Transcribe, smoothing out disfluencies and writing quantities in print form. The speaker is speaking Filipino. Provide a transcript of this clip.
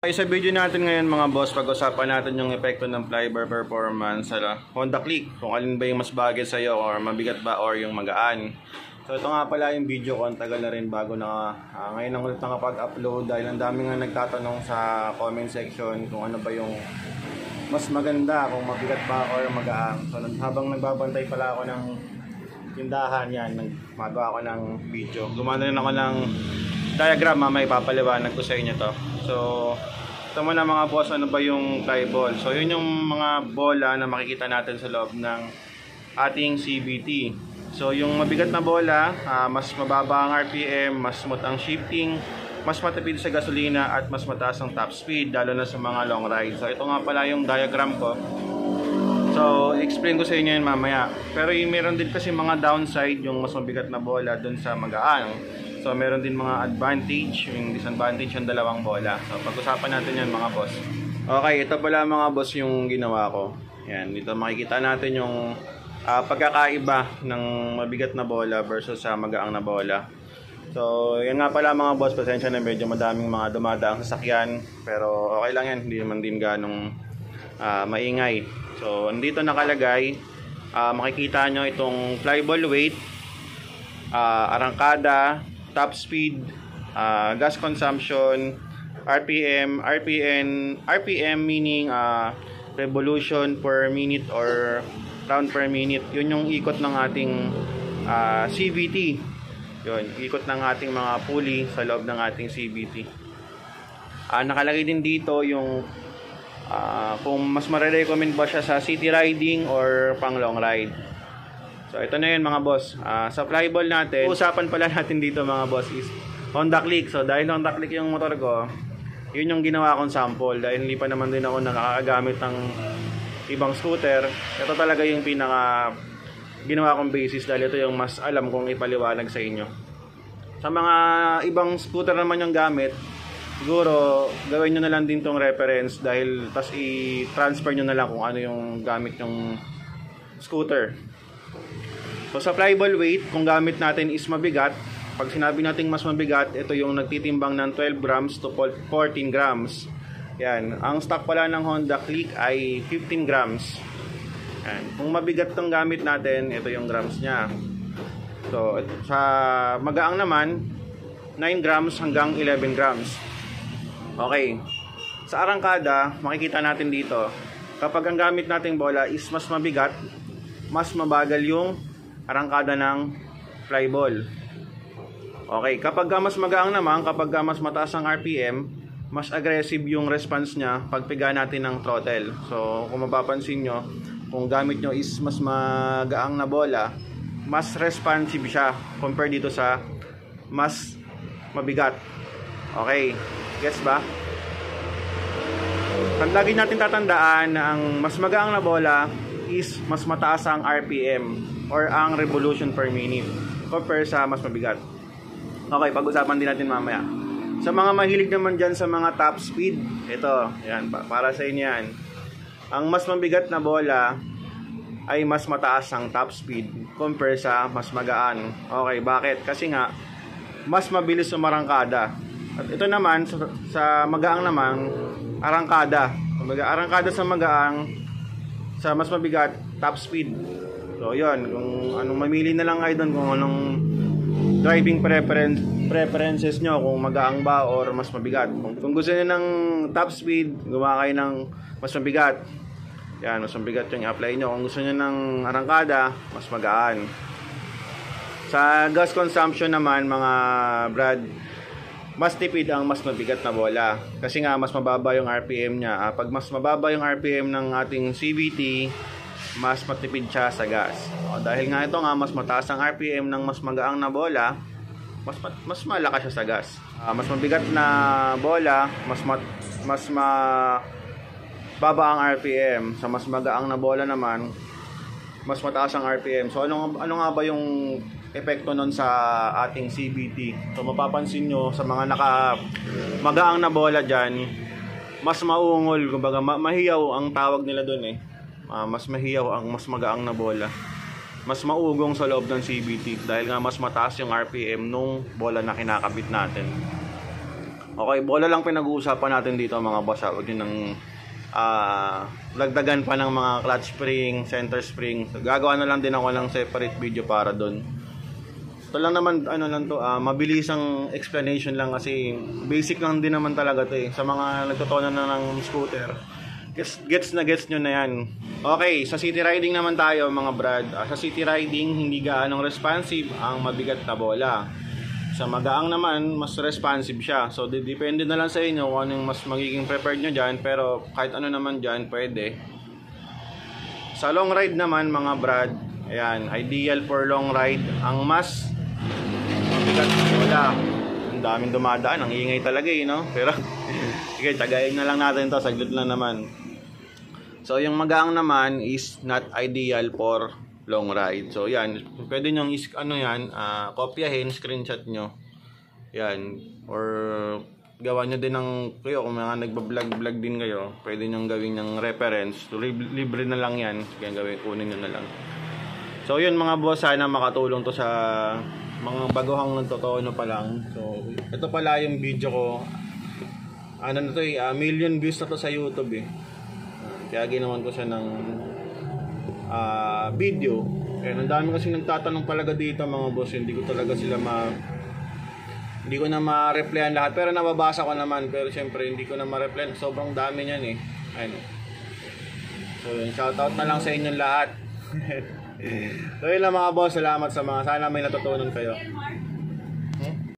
Okay, sa video natin ngayon mga boss, pag-usapan natin yung epekto ng flybar performance sa Honda Click. Kung alin ba yung mas bagay sa iyo, or mabigat ba, or yung magaan. So ito nga pala yung video ko, ang tagal na rin bago na ngayon ang ulit nakapag-upload dahil ang dami nga nagtatanong sa comment section kung ano ba yung mas maganda, kung mabigat ba or magaan. So habang nagbabantay pala ako ng tindahan yan, nagmagawa ako ng video. Gumana rin ako ng diagram, mamaya ipapaliwanag ko sa inyo to. So ito muna mga boss, ano ba yung tie ball? So yun yung mga bola na makikita natin sa loob ng ating CVT. So yung mabigat na bola, mas mababa ang RPM, mas smooth ang shifting, mas matipid sa gasolina, at mas mataas ang top speed, lalo na sa mga long ride. So ito nga pala yung diagram ko. So explain ko sa inyo yun mamaya. Pero yung meron din kasi mga downside yung mas mabigat na bola dun sa magaan. So meron din mga advantage, yung disadvantage yung dalawang bola. So pag-usapan natin yan mga boss. Okay, ito pala mga boss yung ginawa ko. Yan, dito makikita natin yung pagkakaiba ng mabigat na bola versus sa magaang na bola. So yan nga pala mga boss, pasensya na medyo madaming mga dumadaang sasakyan. Pero okay lang yan, hindi naman din ganong maingay. So andito nakalagay, makikita nyo itong flyball weight, arangkada, top speed, gas consumption, RPM meaning revolution per minute or round per minute. Yun yung ikot ng ating CVT. Yun, ikot ng ating mga pulley sa loob ng ating CVT. Nakalagay din dito yung kung mas marirecommend ba siya sa city riding or pang long ride. So ito na yun mga boss. Sa flyball natin, usapan pala natin dito mga boss is Honda Click. So dahil Honda Click yung motor ko, yun yung ginawa kong sample. Dahil hindi pa naman din ako nakakagamit ng ibang scooter. Ito talaga yung pinaka ginawa kong basis dahil ito yung mas alam kong ipaliwanag sa inyo. Sa mga ibang scooter naman yung gamit, siguro gawin nyo na lang din tong reference dahil tas i-transfer nyo na lang kung ano yung gamit yung scooter. So sa flyball weight, kung gamit natin is mabigat, pag sinabi nating mas mabigat, ito yung nagtitimbang ng 12 grams to 14 grams. Yan, ang stock pala ng Honda Click ay 15 grams. Yan. Kung mabigat tong gamit natin, ito yung grams niya. So sa magaang naman, 9 grams hanggang 11 grams. Okay. Sa arangkada, makikita natin dito, kapag ang gamit nating bola is mas mabigat, mas mabagal yung arangkada ng flyball. Okay, kapag mas magaang naman, kapag mas mataas ang RPM, mas aggressive yung response niya pag piga natin ng throttle. So kung mapapansin nyo, kung gamit nyo is mas magaang na bola, mas responsive siya compare dito sa mas mabigat. Okay, gets ba? Lagi natin tatandaan na ang mas magaang na bola is mas mataas ang RPM or ang revolution per minute compare sa mas mabigat. Okay, pag-usapan din natin mamaya. Sa mga mahilig naman dyan sa mga top speed, ito, yan, para sa inyo yan. Ang mas mabigat na bola ay mas mataas ang top speed compare sa mas magaan. Okay, bakit? Kasi nga, mas mabilis umarangkada. At ito naman, sa magaang naman, arangkada. Arangkada sa magaang, sa mas mabigat, top speed. So yun, kung anong mamili na lang kayo doon, kung anong driving preferences nyo, kung magaang ba or mas mabigat. Kung gusto nyo ng top speed, gumawa kayo ng mas mabigat. Yan, mas mabigat yung i-apply nyo. Kung gusto nyo ng arangkada, mas magaan. Sa gas consumption naman mga brad, mas tipid ang mas mabigat na bola. Kasi nga mas mababa yung RPM nya. Pag mas mababa yung RPM ng ating CVT, mas matipid siya sa gas. Dahil nga ito nga mas mataas ang RPM ng mas magaang na bola, mas malakas siya sa gas. Mas mabigat na bola, mas baba ang RPM. Sa mas magaang na bola naman, mas mataas ang RPM. So ano nga ba yung epekto nun sa ating CVT? So mapapansin nyo sa mga magaang na bola dyan, mas maungol, kumbaga mahiyaw ang tawag nila dun eh. Mas mahiyaw ang mas magaang na bola. Mas maugong sa loob ng CVT dahil nga mas mataas yung RPM nung bola na kinakabit natin. Okay, bola lang pinag-uusapan natin dito mga boss. Huwag yun ng dagdagan pa ng mga clutch spring, center spring. So, gagawa na lang din ako ng separate video para doon. Ito lang naman, ano lang to, mabilisang explanation lang kasi basic lang din naman talaga to eh. Sa mga nagtotono na ng scooter, gets nyo na yan. Okay, sa city riding naman tayo mga brad. Sa city riding, hindi gaanong responsive ang mabigat na bola. Sa magaang naman, mas responsive siya. So, depende na lang sa inyo kung anong mas magiging prepared nyo dyan. Pero kahit ano naman dyan, pwede. Sa long ride naman mga brad, ayan, ideal for long ride. Ang mas mabigat na bola. Ang daming dumadaan, ang ingay talaga eh, no? Pero, sige, tagayin na lang natin to, saglit lang naman. So, yung magaang naman is not ideal for long ride. So, yan. Pwede nyo kopyahin, screenshot nyo. Yan. Or, gawa nyo din ng, kayo, kung mga nagbablog din kayo, pwede nyo gawin ng reference. So, libre na lang yan. Kaya kunin nyo na lang. So, yun mga boss, sana makatulong to sa mga baguhang nagtotono pa lang. So, ito pala yung video ko. Ano na to eh, million views na to sa YouTube eh. Kaya ginawan ko siya ng video. Ang dami kasi nagtatanong talaga dito mga boss. Hindi ko na ma-replyan lahat. Pero nababasa ko naman. Pero syempre hindi ko na ma-replyan. Sobrang dami niyan eh. Ayun. So yun, shoutout na lang sa inyong lahat. So yun lang mga boss. Salamat sa mga. Sana may natutunan kayo.